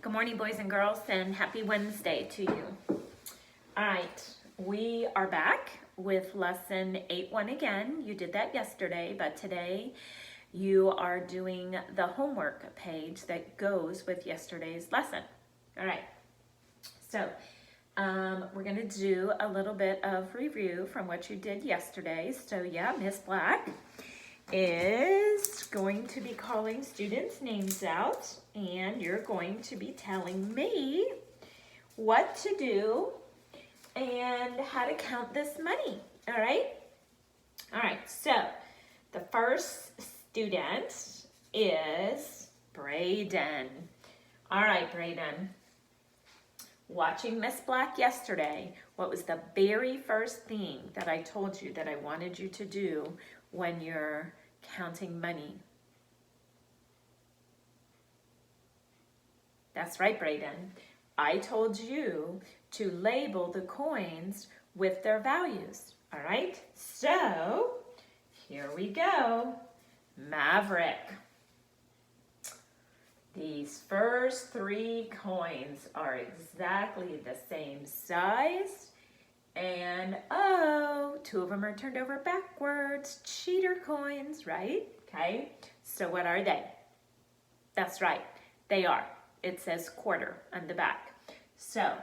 Good morning, boys and girls, and happy Wednesday to you. All right, we are back with lesson 8.1 again. You did that yesterday, but today you are doing the homework page that goes with yesterday's lesson. All right, so we're going to do a little bit of review from what you did yesterday. So yeah, Miss Black is going to be calling students' names out, and you're going to be telling me what to do and how to count this money. All right? All right, so the first student is Braden. All right, Braden. Watching Miss Black yesterday, what was the very first thing that I told you that I wanted you to do when you're counting money? That's right, Braden. I told you to label the coins with their values. All right, so here we go. Maverick. These first three coins are exactly the same size. And oh, two of them are turned over backwards. Cheater coins, right? Okay, so what are they? That's right, they are. It says quarter on the back. So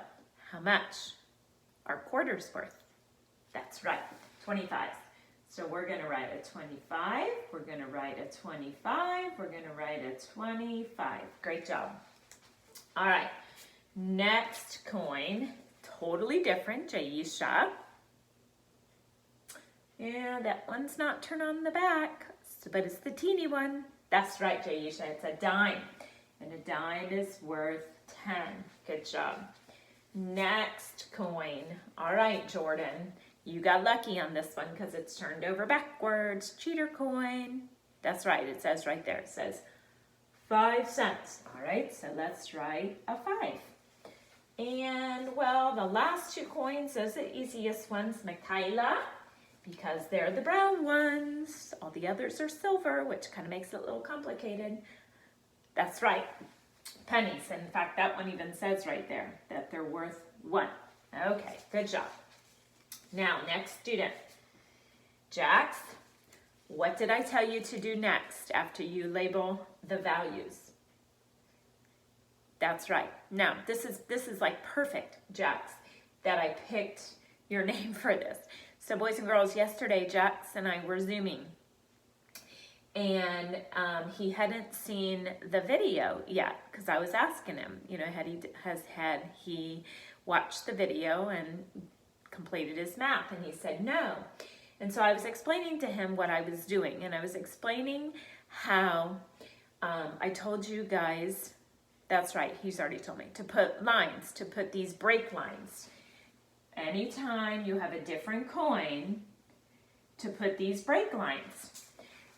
how much are quarters worth? That's right, 25. So we're gonna write a 25, we're gonna write a 25, we're gonna write a 25. Great job. All right, next coin, totally different, Jaisha. Yeah, that one's not turned on the back, but it's the teeny one. That's right, Jaisha, it's a dime. And a dime is worth 10. Good job. Next coin. All right, Jordan. You got lucky on this one because it's turned over backwards. Cheater coin. That's right, it says right there. It says 5 cents. All right, so let's write a 5. And, well, the last two coins, those are the easiest ones, Michaela, because they're the brown ones. All the others are silver, which kind of makes it a little complicated. That's right, pennies. In fact, that one even says right there that they're worth 1. Okay, good job. Now, next student. Jax, what did I tell you to do next after you label the values? That's right. Now, this is like perfect, Jax, that I picked your name for this. So boys and girls, yesterday Jax and I were Zooming, and he hadn't seen the video yet because I was asking him, you know, had he watched the video and completed his math, and he said no. And so I was explaining to him what I was doing, and I was explaining how I told you guys, that's right, he's already told me, to put lines, to put these break lines. Anytime you have a different coin, to put these break lines.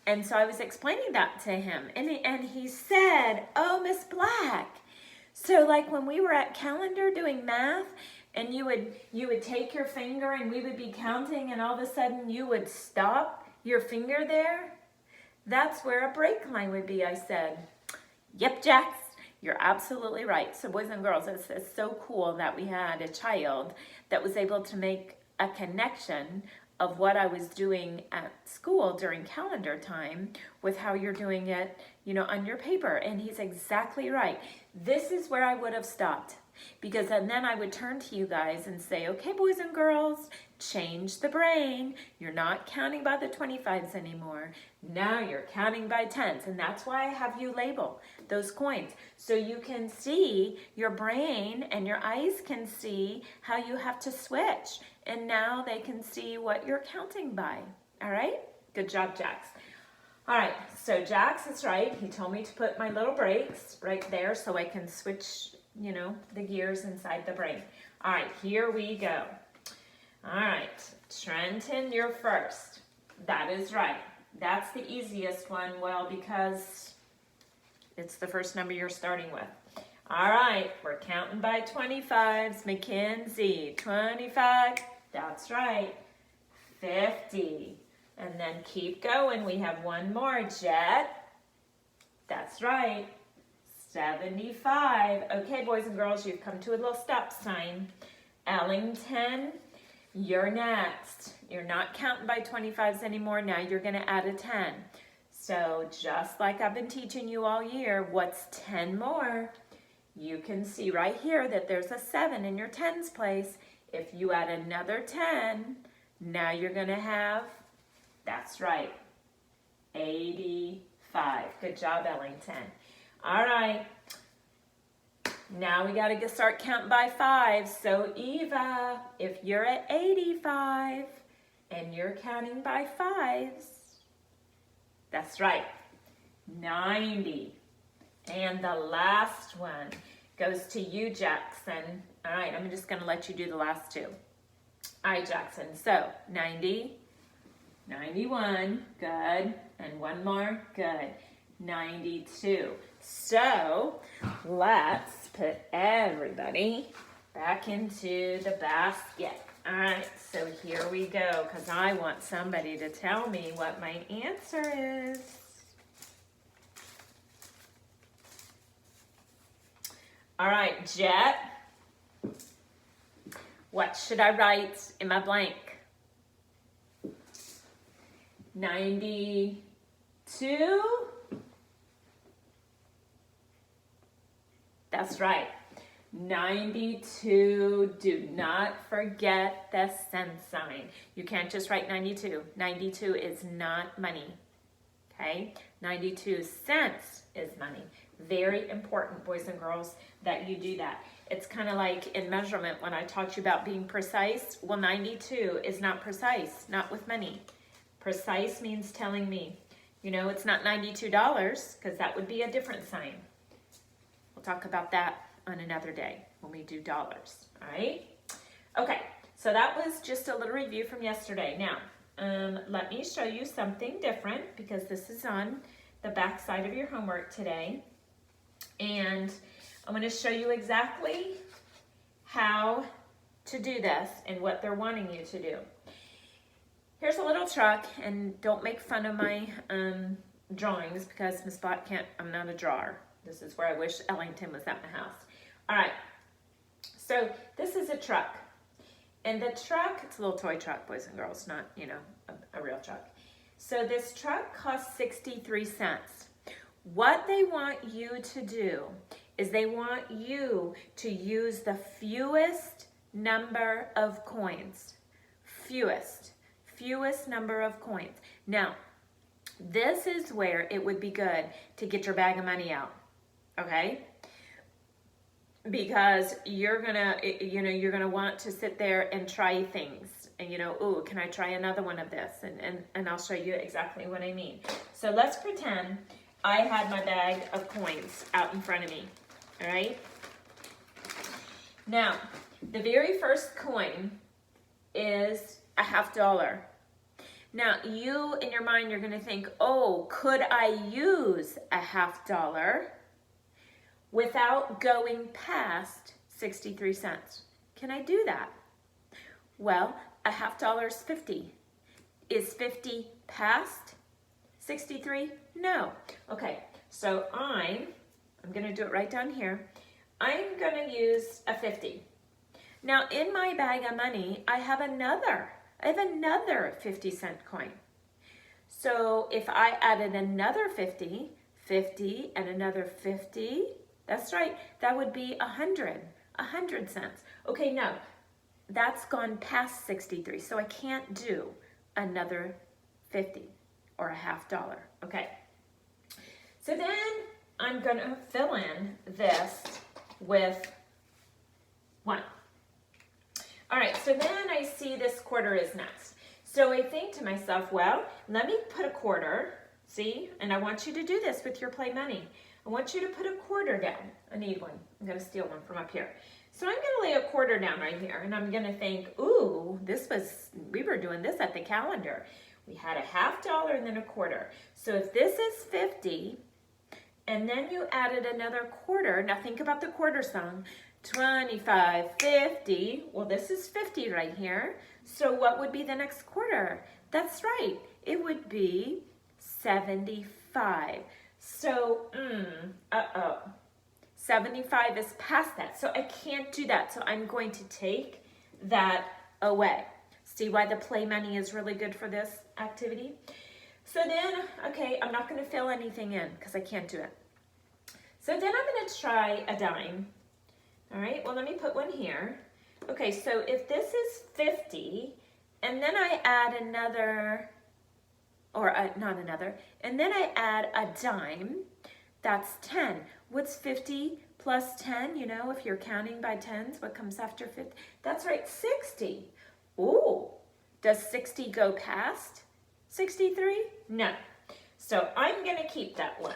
And so I was explaining that to him, and he said, oh, Miss Black, so like when we were at Calendar doing math, and you would take your finger and we would be counting, and all of a sudden you would stop your finger there? That's where a break line would be, I said. Yep, Jax, you're absolutely right. So boys and girls, it's so cool that we had a child that was able to make a connection of what I was doing at school during calendar time with how you're doing it, you know, on your paper. And he's exactly right. This is where I would have stopped, because then I would turn to you guys and say, okay, boys and girls, change the brain. You're not counting by the 25s anymore. Now you're counting by 10s. And that's why I have you label those coins, so you can see, your brain and your eyes can see how you have to switch. And now they can see what you're counting by. All right? Good job, Jax. All right, so Jax is right. He told me to put my little breaks right there so I can switch, you know, the gears inside the brain. All right, here we go. All right, Trenton, you're first. That is right. That's the easiest one, well, because it's the first number you're starting with. All right, we're counting by 25s. Mackenzie, 25. That's right. 50. And then keep going. We have one more. Jet. That's right. 75. Okay, boys and girls, you've come to a little stop sign. Ellington, you're next. You're not counting by 25s anymore. Now you're going to add a 10. So just like I've been teaching you all year, what's 10 more? You can see right here that there's a 7 in your tens place. If you add another 10, now you're going to have, that's right, 85. Good job, Ellington. All right. Now we got to start counting by 5. So Eva, if you're at 85 and you're counting by 5s, that's right, 90. And the last one goes to you, Jackson. All right, I'm just going to let you do the last two. All right, Jackson. So 90, 91, good. And one more, good. 92. So let's put everybody back into the basket. All right, so here we go, because I want somebody to tell me what my answer is. All right, Jet, what should I write in my blank? 92? That's right. 92, do not forget the cent sign. You can't just write 92. 92 is not money, okay? 92 cents is money. Very important, boys and girls, that you do that. It's kind of like in measurement when I taught you about being precise. Well, 92 is not precise, not with money. Precise means telling me, you know, it's not $92 because that would be a different sign. We'll talk about that on another day when we do dollars, all right? Okay, so that was just a little review from yesterday. Now, let me show you something different because this is on the back side of your homework today. And I'm going to show you exactly how to do this and what they're wanting you to do. Here's a little truck, and don't make fun of my drawings because Miss Black can't, I'm not a drawer. This is where I wish Ellington was at my house. All right, so this is a truck. And the truck, it's a little toy truck, boys and girls, not, you know, a real truck. So this truck costs 63 cents. What they want you to do is they want you to use the fewest number of coins. Fewest number of coins. Now, this is where it would be good to get your bag of money out, okay? Because you're gonna want to sit there and try things. And ooh, can I try another one of this? And I'll show you exactly what I mean. So let's pretend I had my bag of coins out in front of me, all right? Now, the very first coin is a $50. Now, you, in your mind, you're going to think, oh, could I use a $50 without going past 63 cents? Can I do that? Well, a $50 is 50. Is 50 past 63? No. Okay, so I'm going to do it right down here. I'm going to use a 50. Now, in my bag of money, I have another 50-cent coin. So if I added another 50, and another 50, that's right, that would be 100 cents. Okay, no, that's gone past 63, so I can't do another 50 or a $50, okay? So then I'm gonna fill in this with 1. All right, so then I see this quarter is next. So I think to myself, well, let me put a quarter, see? And I want you to do this with your play money. I want you to put a quarter down. I need one. I'm gonna steal one from up here. So I'm gonna lay a quarter down right here, and I'm gonna think, ooh, we were doing this at the calendar. We had a $50 and then a quarter. So if this is 50, and then you added another quarter, now think about the quarter song, 25, 50, well this is 50 right here, so what would be the next quarter? That's right, it would be 75. So, 75 is past that. So I can't do that. So I'm going to take that away. See why the play money is really good for this activity? So then, okay, I'm not going to fill anything in because I can't do it. So then I'm going to try a dime. All right, well, let me put one here. Okay, so if this is 50, and then I add another, or not another, and then I add a dime, that's 10. What's 50 plus 10? You know, if you're counting by tens, what comes after 50? That's right, 60. Ooh, does 60 go past 63? No. So I'm going to keep that one.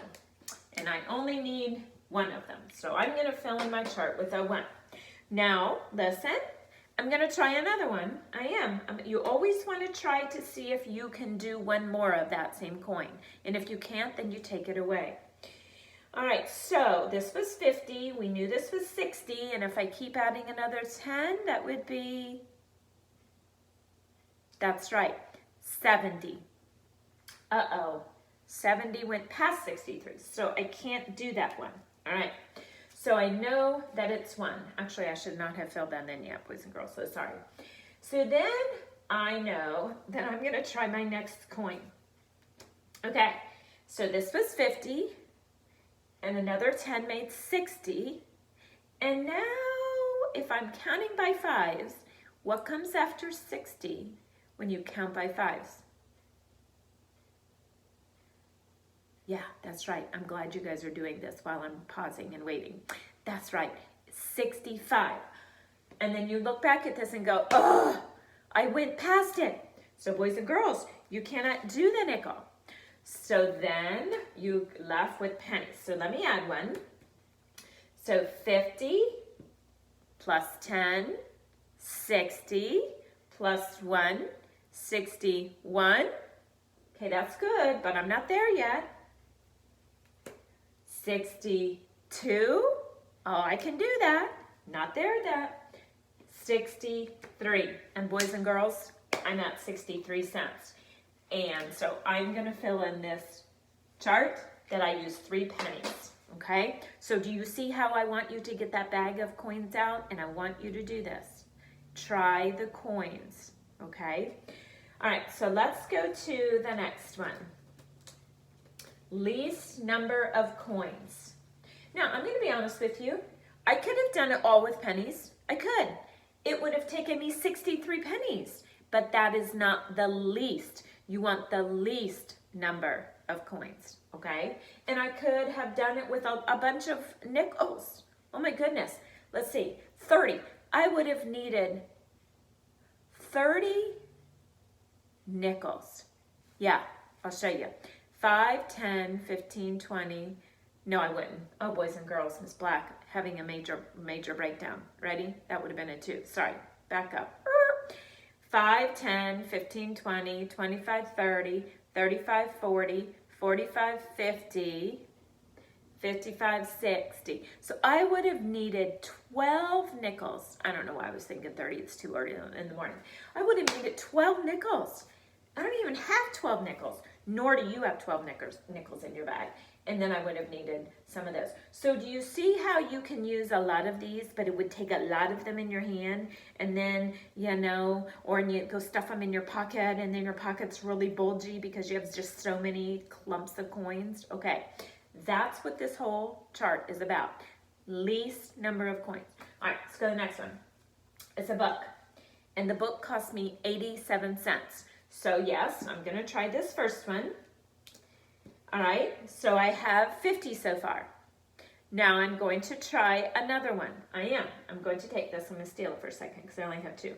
And I only need one of them. So I'm going to fill in my chart with a 1. Now, listen, I'm going to try another one. I am. You always want to try to see if you can do one more of that same coin. And if you can't, then you take it away. All right, so this was 50. We knew this was 60. And if I keep adding another 10, that would be, that's right, 70. Uh-oh, 70 went past 63. So I can't do that one. All right. So I know that it's 1. Actually, I should not have filled that in yet, boys and girls, so sorry. So then I know that I'm going to try my next coin. Okay, so this was 50, and another 10 made 60. And now, if I'm counting by 5s, what comes after 60 when you count by 5s? Yeah, that's right. I'm glad you guys are doing this while I'm pausing and waiting. That's right, 65. And then you look back at this and go, oh, I went past it. So boys and girls, you cannot do the nickel. So then you left with pennies. So let me add one. So 50 plus 10, 60 plus 1, 61. Okay, that's good, but I'm not there yet. 62. Oh, I can do that. Not there yet. 63. And boys and girls, I'm at 63 cents. And so I'm going to fill in this chart that I use 3 pennies. Okay? So do you see how I want you to get that bag of coins out? And I want you to do this. Try the coins. Okay? All right, so let's go to the next one. Least number of coins. Now, I'm going to be honest with you. I could have done it all with pennies. I could. It would have taken me 63 pennies, but that is not the least. You want the least number of coins, okay? And I could have done it with a bunch of nickels. Oh my goodness. Let's see, 30. I would have needed 30 nickels. Yeah, I'll show you. 5, 10, 15, 20. No, I wouldn't. Oh, boys and girls, Miss Black having a major breakdown. Ready? That would have been a 2. Sorry, back up. 5, 10, 15, 20, 25, 30, 35, 40, 45, 50, 55, 60. So I would have needed 12 nickels. I don't know why I was thinking 30. It's too early in the morning. I would have needed 12 nickels. I don't even have 12 nickels, nor do you have 12 nickels in your bag. And then I would have needed some of those. So do you see how you can use a lot of these, but it would take a lot of them in your hand, and then, you know, or you go stuff them in your pocket, and then your pocket's really bulgy because you have just so many clumps of coins? Okay, that's what this whole chart is about. Least number of coins. All right, let's go to the next one. It's a book, and the book cost me 87 cents. So yes, I'm gonna try this first one. All right, so I have 50 so far. Now I'm going to try another one. I'm going to take this. I'm gonna steal it for a second because I only have 2.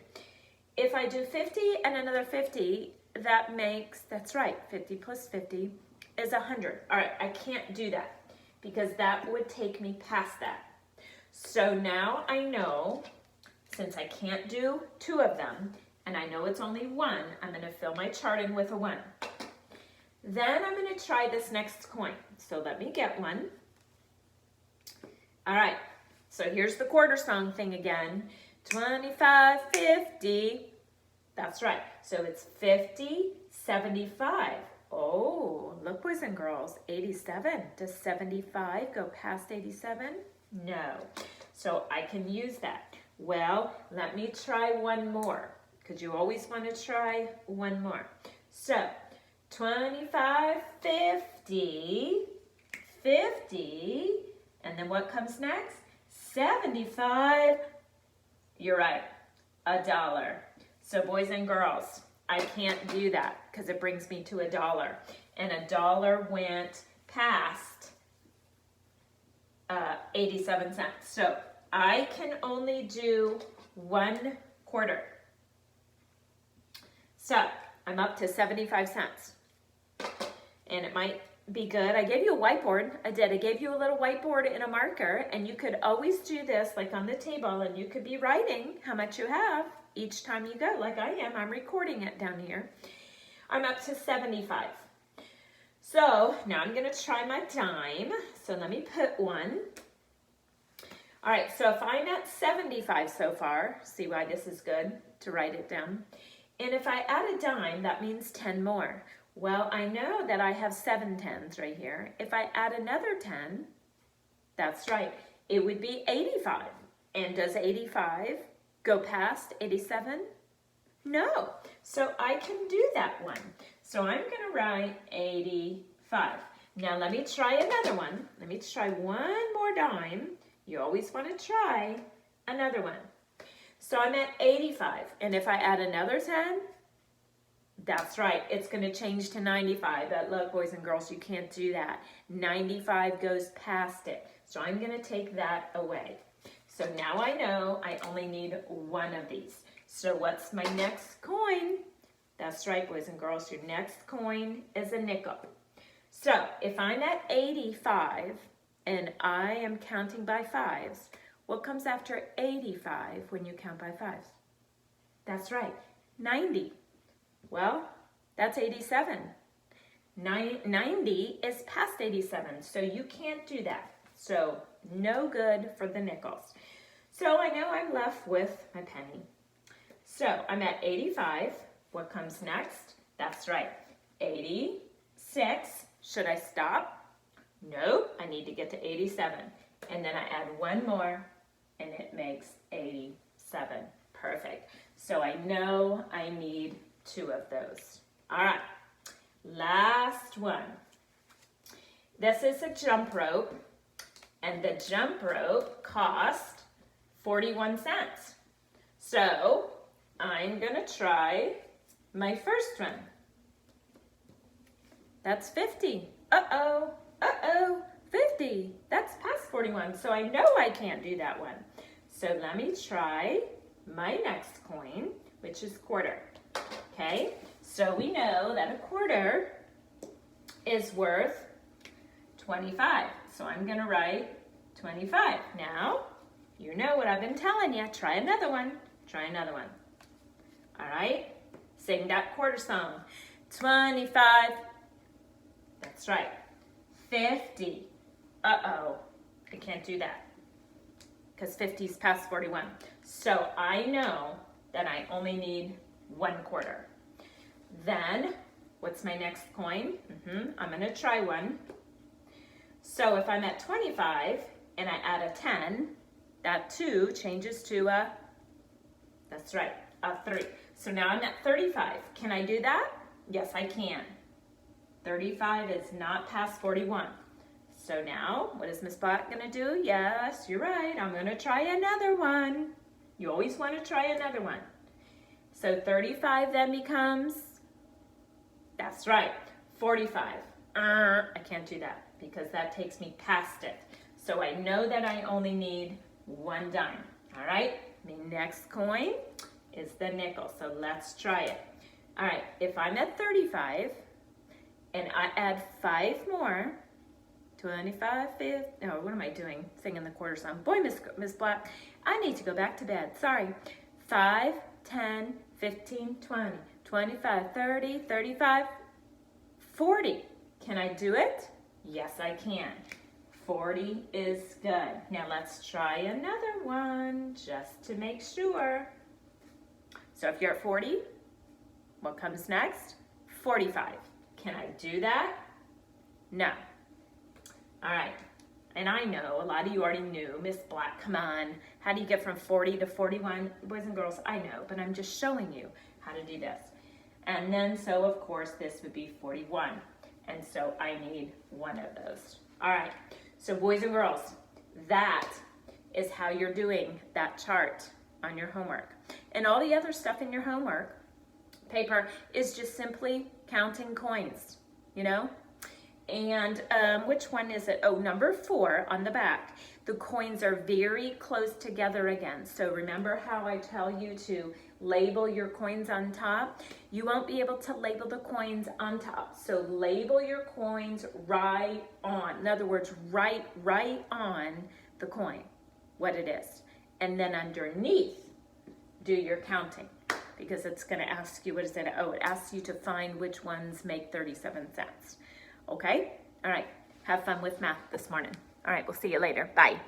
If I do 50 and another 50, that makes, that's right, 50 plus 50 is 100. All right, I can't do that because that would take me past that. So now I know, since I can't do 2 of them, and I know it's only 1, I'm gonna fill my chart in with a 1. Then I'm going to try this next coin. So let me get one. All right. So here's the quarter song thing again. 25, 50. That's right. So it's 50, 75. Oh, look, boys and girls. 87. Does 75 go past 87? No. So I can use that. Well, let me try one more, because you always want to try one more. So 25, 50, 50, and then what comes next? 75. You're right, $1. So boys and girls, I can't do that because it brings me to $1. And $1 went past 87 cents. So I can only do 1 quarter. So I'm up to 75 cents. And it might be good. I gave you a whiteboard. I did. I gave you a little whiteboard and a marker, and you could always do this like on the table, and you could be writing how much you have each time you go, like I am. I'm recording it down here. I'm up to 75. So now I'm going to try my dime. So let me put one. All right, so if I'm at 75 so far, see why this is good to write it down. And if I add a dime, that means 10 more. Well, I know that I have 7 tens right here. If I add another 10, that's right, it would be 85. And does 85 go past 87? No. So I can do that one. So I'm going to write 85. Now let me try another one. Let me try one more dime. You always want to try another one. So I'm at 85. And if I add another 10, that's right, it's going to change to 95. But look, boys and girls, you can't do that. 95 goes past it. So I'm going to take that away. So now I know I only need one of these. So what's my next coin? That's right, boys and girls, your next coin is a nickel. So if I'm at 85 and I am counting by fives, what comes after 85 when you count by fives? That's right, 90. Well, that's 87. 90 is past 87, so you can't do that. So no good for the nickels. So I know I'm left with my penny. So I'm at 85. What comes next? That's right, 86. Should I stop? Nope, I need to get to 87. And then I add one more, and it makes 87. Perfect. So I know I need 2 of those. All right, last one. This is a jump rope, and the jump rope cost 41 cents. So I'm gonna try my first one. That's 50. Uh-oh, 50. That's past 41, so I know I can't do that one. So let me try my next coin, which is quarter. Okay, so we know that a quarter is worth 25. So I'm going to write 25. Now, you know what I've been telling you. Try another one. Try another one. All right, sing that quarter song. 25. That's right. 50. Uh-oh, I can't do that because 50 is past 41. So I know that I only need 1 quarter. Then, what's my next coin? I'm going to try one. So if I'm at 25 and I add a 10, that 2 changes to a, that's right, a 3. So now I'm at 35. Can I do that? Yes, I can. 35 is not past 41. So now, what is Miss Black going to do? Yes, you're right. I'm going to try another one. You always want to try another one. So 35 then becomes, that's right, 45. I can't do that because that takes me past it. So I know that I only need 1 dime. All right, the next coin is the nickel. So let's try it. All right, if I'm at 35 and I add 5 more, 25, 50, oh, what am I doing? Singing the quarter song. Boy, Miss Black, I need to go back to bed. Sorry. 5, 10, 15, 20, 25, 30, 35, 40. Can I do it? Yes, I can. 40 is good. Now let's try another one just to make sure. So if you're at 40, what comes next? 45. Can I do that? No. All right. And I know, a lot of you already knew, Miss Black, come on. How do you get from 40 to 41? Boys and girls, I know, but I'm just showing you how to do this. And then, so of course, this would be 41. And so I need one of those. All right, so boys and girls, that is how you're doing that chart on your homework. And all the other stuff in your homework paper is just simply counting coins, you know? And which one is it? Oh, number 4 on the back. The coins are very close together again. So remember how I tell you to label your coins on top? You won't be able to label the coins on top. So label your coins right on. In other words, write right on the coin what it is. And then underneath, do your counting, because it's going to ask you, what is it? Oh, it asks you to find which ones make 37 cents. Okay? All right. Have fun with math this morning. All right. We'll see you later. Bye.